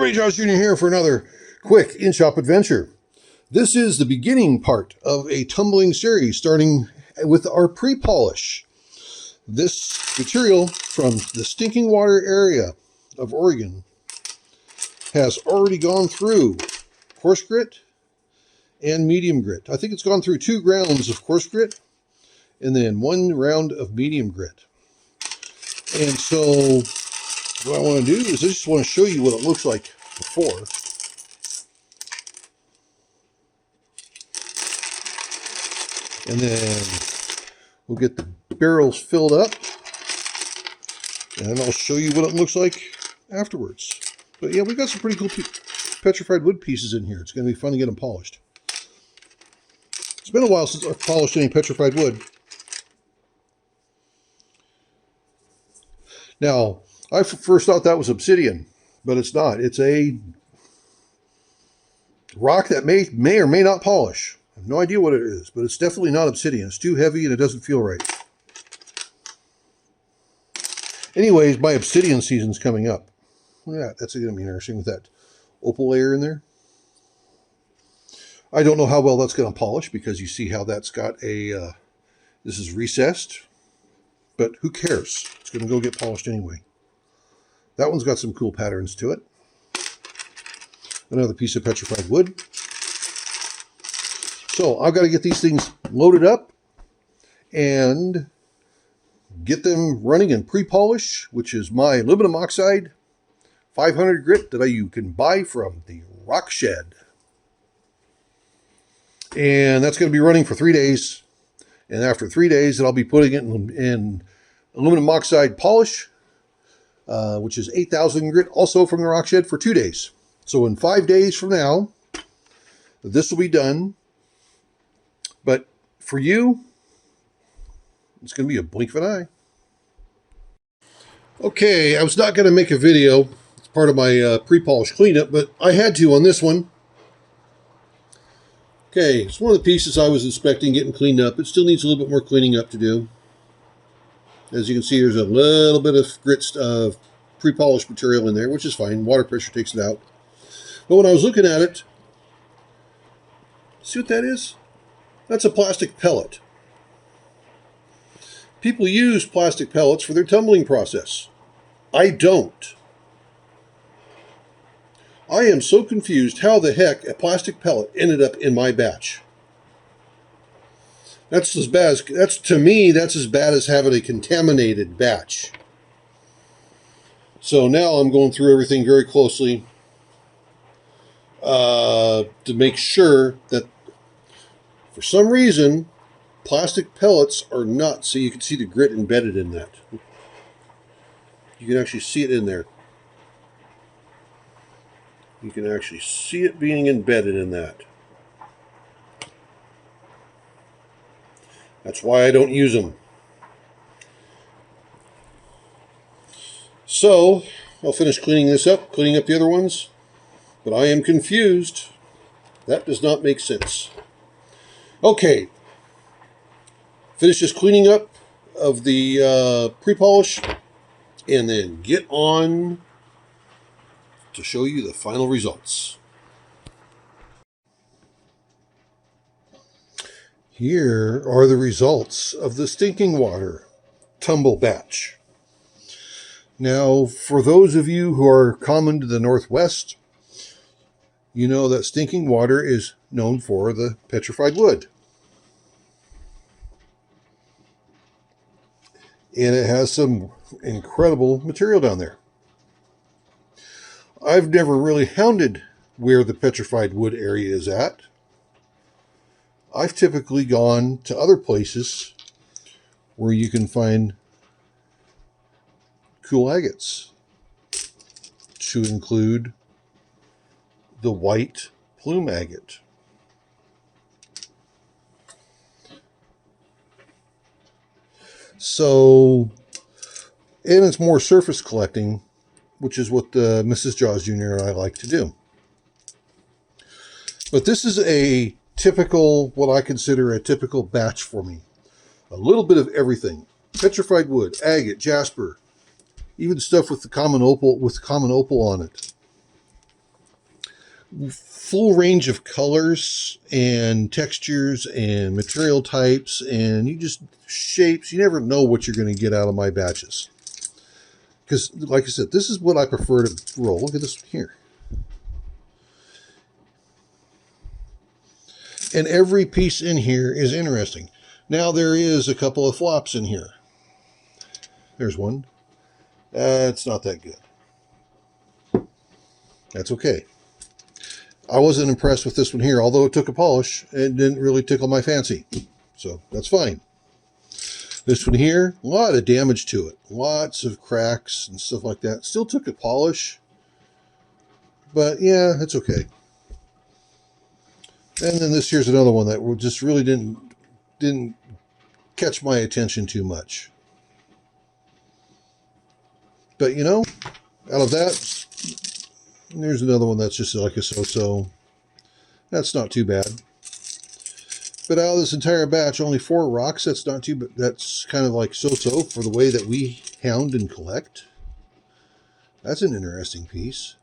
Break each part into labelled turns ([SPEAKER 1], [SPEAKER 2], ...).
[SPEAKER 1] everybody, JawsJr here for another quick in-shop adventure. This is the beginning part of a tumbling series starting with our pre-polish. This material from the Stinkingwater area of Oregon has already gone through coarse grit and medium grit. I think it's gone through 2 rounds of coarse grit and then 1 round of medium grit. And so what I want to do is I just want to show you what it looks like before. And then we'll get the barrels filled up and then I'll show you what it looks like afterwards. But yeah, we've got some pretty cool petrified wood pieces in here. It's going to be fun to get them polished. It's been a while since I've polished any petrified wood. Now, I first thought that was obsidian, but it's not. It's a rock that may or may not polish. I have no idea what it is, but it's definitely not obsidian. It's too heavy and it doesn't feel right. Anyways, my obsidian season's coming up. Look at that. That's going to be interesting with that opal layer in there. I don't know how well that's going to polish because you see how that's got a, this is recessed, but who cares? It's going to go get polished anyway. That one's got some cool patterns to it. Another piece of petrified wood. So I've got to get these things loaded up and get them running in pre-polish, which is my aluminum oxide 500 grit that you can buy from the Rock Shed. And that's going to be running for 3 days. And after 3 days, I'll be putting it in aluminum oxide polish, which is 8,000 grit, also from the Rock Shed, for 2 days. So in 5 days from now, this will be done. But for you, it's going to be a blink of an eye. Okay, I was not going to make a video. It's part of my pre-polish cleanup, but I had to on this one. Okay, it's one of the pieces I was inspecting, getting cleaned up. It still needs a little bit more cleaning up to do. As you can see, there's a little bit of grit pre-polished material in there, which is fine. Water pressure takes it out. But when I was looking at it, see what that is? That's a plastic pellet. People use plastic pellets for their tumbling process. I don't. I am so confused how the heck a plastic pellet ended up in my batch. That's as bad as, to me, that's as bad as having a contaminated batch. So now I'm going through everything very closely to make sure that for some reason plastic pellets are not, so you can see the grit embedded in that. You can actually see it in there. You can actually see it being embedded in that. That's why I don't use them. So, I'll finish cleaning this up, cleaning up the other ones, but I am confused. That does not make sense. Okay. Finish this cleaning up of the pre-polish, and then get on to show you the final results. Here are the results of the Stinkingwater tumble batch. Now, for those of you who are common to the Northwest, you know that Stinkingwater is known for the petrified wood. And it has some incredible material down there. I've never really hounded where the petrified wood area is at. I've typically gone to other places where you can find cool agates, to include the white plume agate. So, and it's more surface collecting, which is what Mrs. JawsJr and I like to do. But this is a typical, what I consider a typical batch for me. A little bit of everything. Petrified wood, agate, jasper, even stuff with the common opal on it. full range of colors and textures and material types, and you just shapes. You never know what you're going to get out of my batches. Because, like I said, this is what I prefer to roll. Look at this here. And every piece in here is interesting. Now, there is a couple of flops in here. There's one. It's not that good. That's okay. I wasn't impressed with this one here, although it took a polish. It didn't really tickle my fancy. So, that's fine. This one here, a lot of damage to it. Lots of cracks and stuff like that. Still took a polish. But, yeah, it's okay. And then this here's another one that just really didn't catch my attention too much. But, you know, out of that, there's another one that's just like a so-so. That's not too bad. But out of this entire batch, only 4 rocks. That's not too bad. That's kind of like so-so for the way that we hound and collect. That's an interesting piece.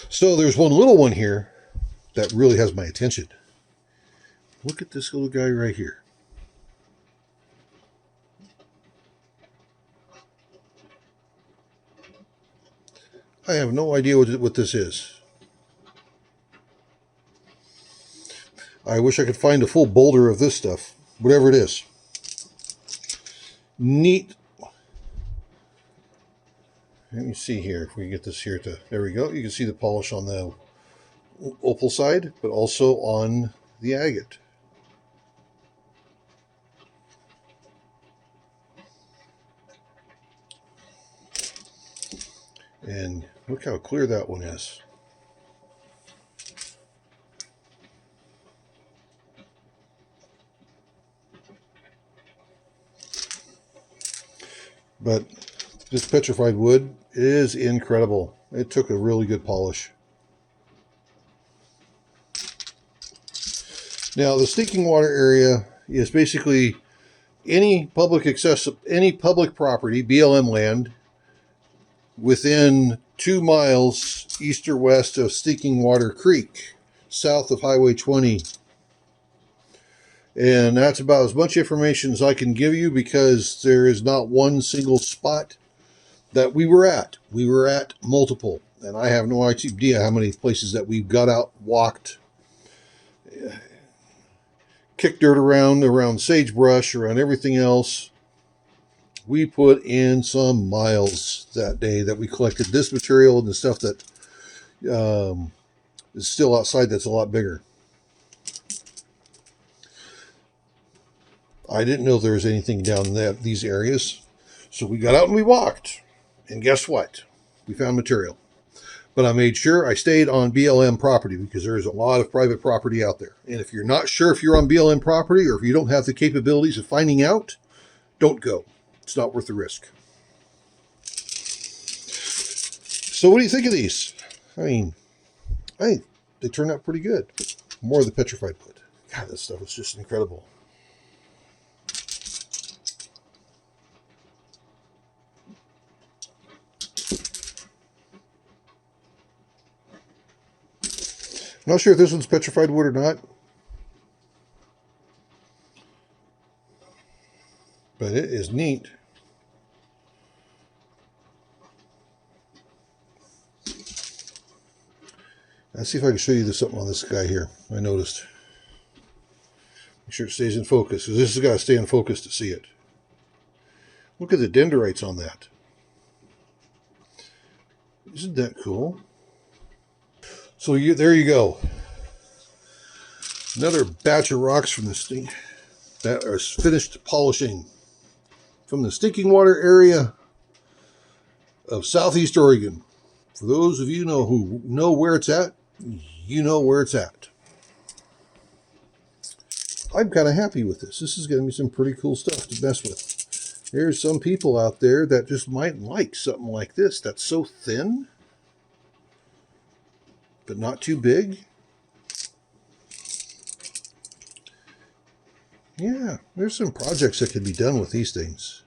[SPEAKER 1] So there's one little one here that really has my attention. Look at this little guy right here. I have no idea what this is. I wish I could find a full boulder of this stuff, whatever it is. Neat. Let me see here if we get this here to, there we go. You can see the polish on the opal side, but also on the agate. And look how clear that one is. But this petrified wood is incredible. It took a really good polish. Now, the Stinkingwater area is basically any public property, BLM land, within 2 miles east or west of Stinkingwater Creek, south of Highway 20. And that's about as much information as I can give you because there is not one single spot that we were at. We were at multiple. And I have no idea how many places that we've got out, walked, kicked dirt around sagebrush, around everything else. We put in some miles that day that we collected this material and the stuff that is still outside that's a lot bigger. I didn't know there was anything down in these areas. So we got out and we walked. And guess what? We found material. But I made sure I stayed on BLM property because there's a lot of private property out there. And if you're not sure if you're on BLM property or if you don't have the capabilities of finding out, don't go. It's not worth the risk. So what do you think of these? I mean, I think they turned out pretty good. More of the petrified wood. God, this stuff is just incredible. I'm not sure if this one's petrified wood or not. But it is neat. Let's see if I can show you something on this guy here. I noticed. Make sure it stays in focus, because this has got to stay in focus to see it. Look at the dendrites on that. Isn't that cool? So there you go. Another batch of rocks from the stink that are finished polishing from the Stinkingwater area of Southeast Oregon. For those of you who know where it's at, you know where it's at. I'm kind of happy with this. This is going to be some pretty cool stuff to mess with. There's some people out there that just might like something like this that's so thin, but not too big. Yeah, there's some projects that could be done with these things.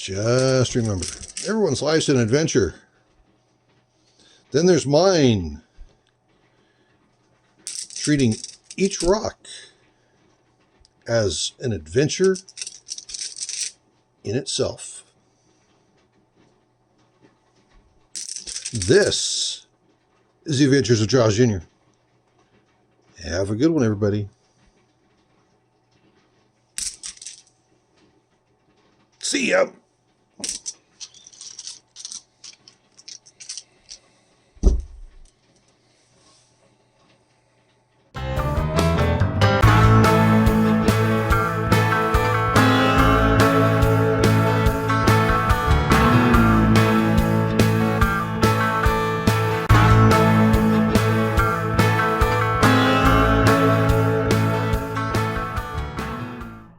[SPEAKER 1] Just remember, everyone's life's an adventure. Then there's mine, treating each rock as an adventure in itself. This is the Adventures of JawsJr. Have a good one, everybody. See ya.